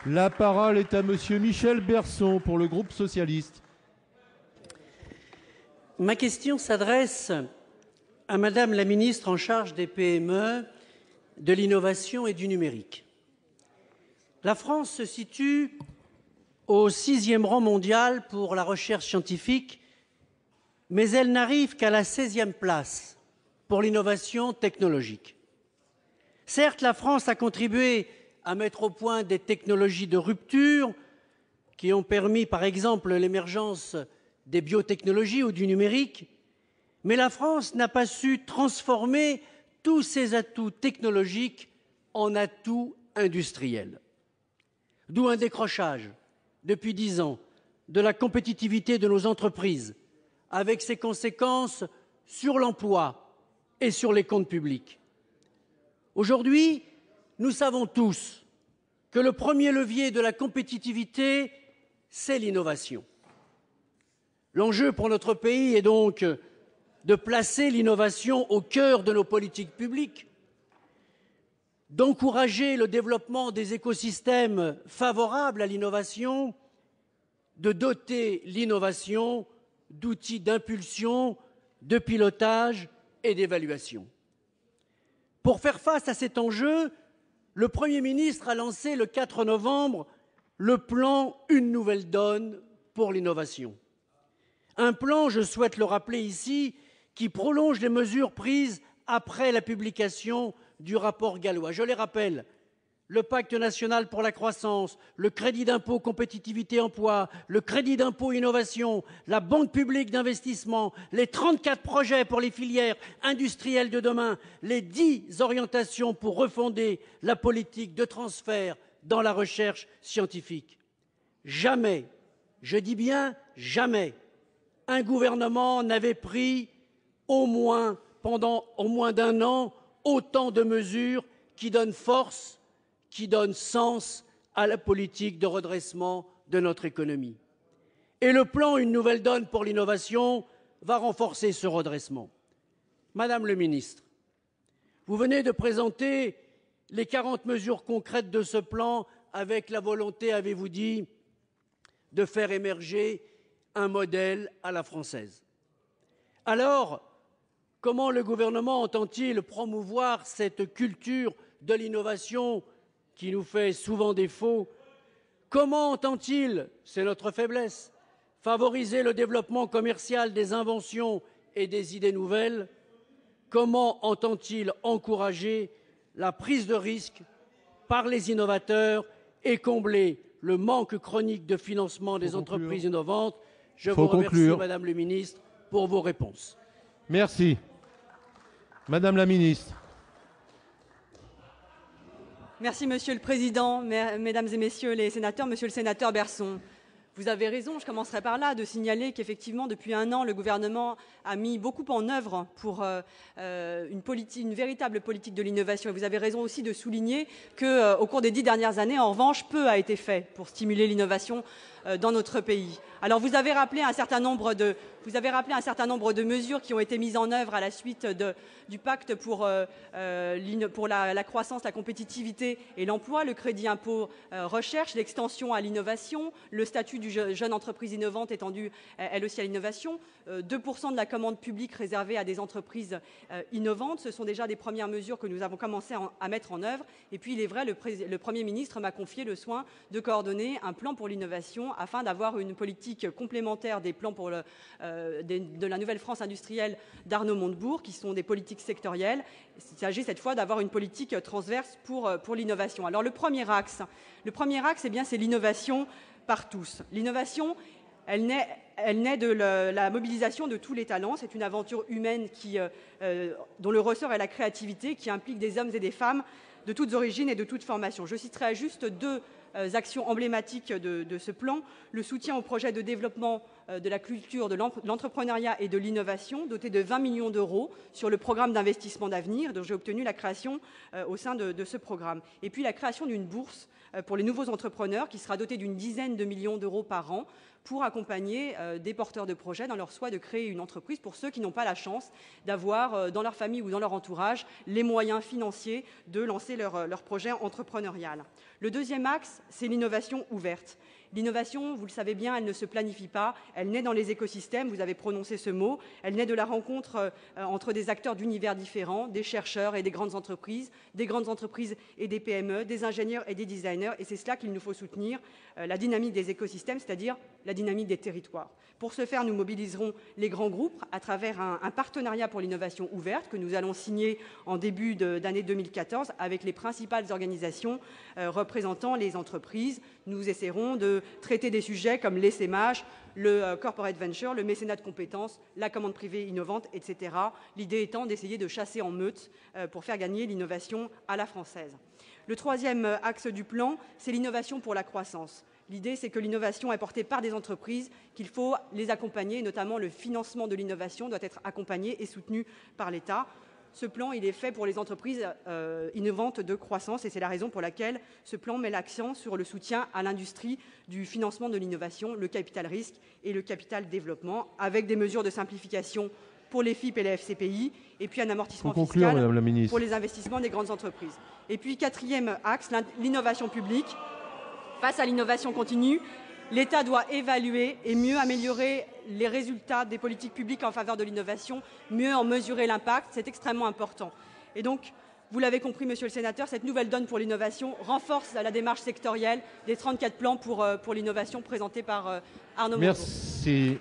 La parole est à monsieur Michel Berson pour le groupe socialiste. Ma question s'adresse à Madame la ministre en charge des PME, de l'innovation et du numérique. La France se situe au 6e rang mondial pour la recherche scientifique, mais elle n'arrive qu'à la 16e place pour l'innovation technologique. Certes, la France a contribué à mettre au point des technologies de rupture qui ont permis, par exemple, l'émergence des biotechnologies ou du numérique, mais la France n'a pas su transformer tous ses atouts technologiques en atouts industriels. D'où un décrochage, depuis 10 ans, de la compétitivité de nos entreprises, avec ses conséquences sur l'emploi et sur les comptes publics. Aujourd'hui, nous savons tous que le premier levier de la compétitivité, c'est l'innovation. L'enjeu pour notre pays est donc de placer l'innovation au cœur de nos politiques publiques, d'encourager le développement des écosystèmes favorables à l'innovation, de doter l'innovation d'outils d'impulsion, de pilotage et d'évaluation. Pour faire face à cet enjeu, le Premier ministre a lancé le 4 novembre le plan « Une nouvelle donne » pour l'innovation. Un plan, je souhaite le rappeler ici, qui prolonge les mesures prises après la publication du rapport Gallois. Je les rappelle: le pacte national pour la croissance, le crédit d'impôt compétitivité emploi, le crédit d'impôt innovation, la banque publique d'investissement, les 34 projets pour les filières industrielles de demain, les 10 orientations pour refonder la politique de transfert dans la recherche scientifique. Jamais, je dis bien jamais, un gouvernement n'avait pris pendant au moins d'un an autant de mesures qui donnent force, qui donne sens à la politique de redressement de notre économie. Et le plan « Une nouvelle donne » pour l'innovation va renforcer ce redressement. Madame le ministre, vous venez de présenter les 40 mesures concrètes de ce plan avec la volonté, avez-vous dit, de faire émerger un modèle à la française. Alors, comment le gouvernement entend-il promouvoir cette culture de l'innovation qui nous fait souvent défaut? Comment entend-il, c'est notre faiblesse, favoriser le développement commercial des inventions et des idées nouvelles? Comment entend-il encourager la prise de risque par les innovateurs et combler le manque chronique de financement des entreprises innovantes? Je vous remercie, Madame le ministre, pour vos réponses. Merci. Madame la ministre. Merci, Monsieur le Président, Mesdames et Messieurs les sénateurs. Monsieur le sénateur Berson, vous avez raison, je commencerai par là, de signaler qu'effectivement, depuis un an, le gouvernement a mis beaucoup en œuvre pour une véritable politique de l'innovation. Et vous avez raison aussi de souligner qu'au cours des 10 dernières années, en revanche, peu a été fait pour stimuler l'innovation dans notre pays. Alors vous avez rappelé un certain nombre de mesures qui ont été mises en œuvre à la suite du pacte pour la croissance, la compétitivité et l'emploi, le crédit impôt recherche, l'extension à l'innovation, le statut du jeune entreprise innovante étendu elle aussi à l'innovation, 2% de la commande publique réservée à des entreprises innovantes. Ce sont déjà des premières mesures que nous avons commencé à mettre en œuvre. Et puis il est vrai, le Premier ministre m'a confié le soin de coordonner un plan pour l'innovation afin d'avoir une politique complémentaire des plans de la Nouvelle France industrielle d'Arnaud Montebourg, qui sont des politiques sectorielles. Il s'agit cette fois d'avoir une politique transverse pour l'innovation. Alors le premier axe, c'est l'innovation par tous. L'innovation, elle naît de la mobilisation de tous les talents. C'est une aventure humaine dont le ressort est la créativité, qui implique des hommes et des femmes de toutes origines et de toutes formations. Je citerai juste 2 actions emblématiques de ce plan: le soutien au projet de développement de la culture, de l'entrepreneuriat et de l'innovation, doté de 20 millions d'euros sur le programme d'investissement d'avenir, dont j'ai obtenu la création au sein de ce programme. Et puis la création d'une bourse pour les nouveaux entrepreneurs qui sera dotée d'une dizaine de millions d'euros par an pour accompagner des porteurs de projets dans leur souhait de créer une entreprise, pour ceux qui n'ont pas la chance d'avoir dans leur famille ou dans leur entourage les moyens financiers de lancer leur projet entrepreneurial. Le deuxième axe, c'est l'innovation ouverte. L'innovation, vous le savez bien, elle ne se planifie pas, elle naît dans les écosystèmes, vous avez prononcé ce mot, elle naît de la rencontre entre des acteurs d'univers différents, des chercheurs et des grandes entreprises et des PME, des ingénieurs et des designers, et c'est cela qu'il nous faut soutenir, la dynamique des écosystèmes, c'est-à-dire la dynamique des territoires. Pour ce faire, nous mobiliserons les grands groupes à travers un partenariat pour l'innovation ouverte que nous allons signer en début d'année 2014 avec les principales organisations représentant les entreprises. Nous essaierons de traiter des sujets comme l'essaimage, le corporate venture, le mécénat de compétences, la commande privée innovante, etc. L'idée étant d'essayer de chasser en meute pour faire gagner l'innovation à la française. Le troisième axe du plan, c'est l'innovation pour la croissance. L'idée, c'est que l'innovation est portée par des entreprises, qu'il faut les accompagner, notamment le financement de l'innovation doit être accompagné et soutenu par l'État. Ce plan, il est fait pour les entreprises innovantes de croissance et c'est la raison pour laquelle ce plan met l'accent sur le soutien à l'industrie du financement de l'innovation, le capital risque et le capital développement, avec des mesures de simplification pour les FIP et les FCPI, et puis un amortissement fiscal pour les investissements des grandes entreprises. Et puis, quatrième axe, l'innovation publique. Face à l'innovation continue, l'État doit évaluer et mieux améliorer les résultats des politiques publiques en faveur de l'innovation, mieux en mesurer l'impact, c'est extrêmement important. Et donc, vous l'avez compris, monsieur le sénateur, cette nouvelle donne pour l'innovation renforce la démarche sectorielle des 34 plans pour l'innovation présentés par Arnaud Montebourg. Merci.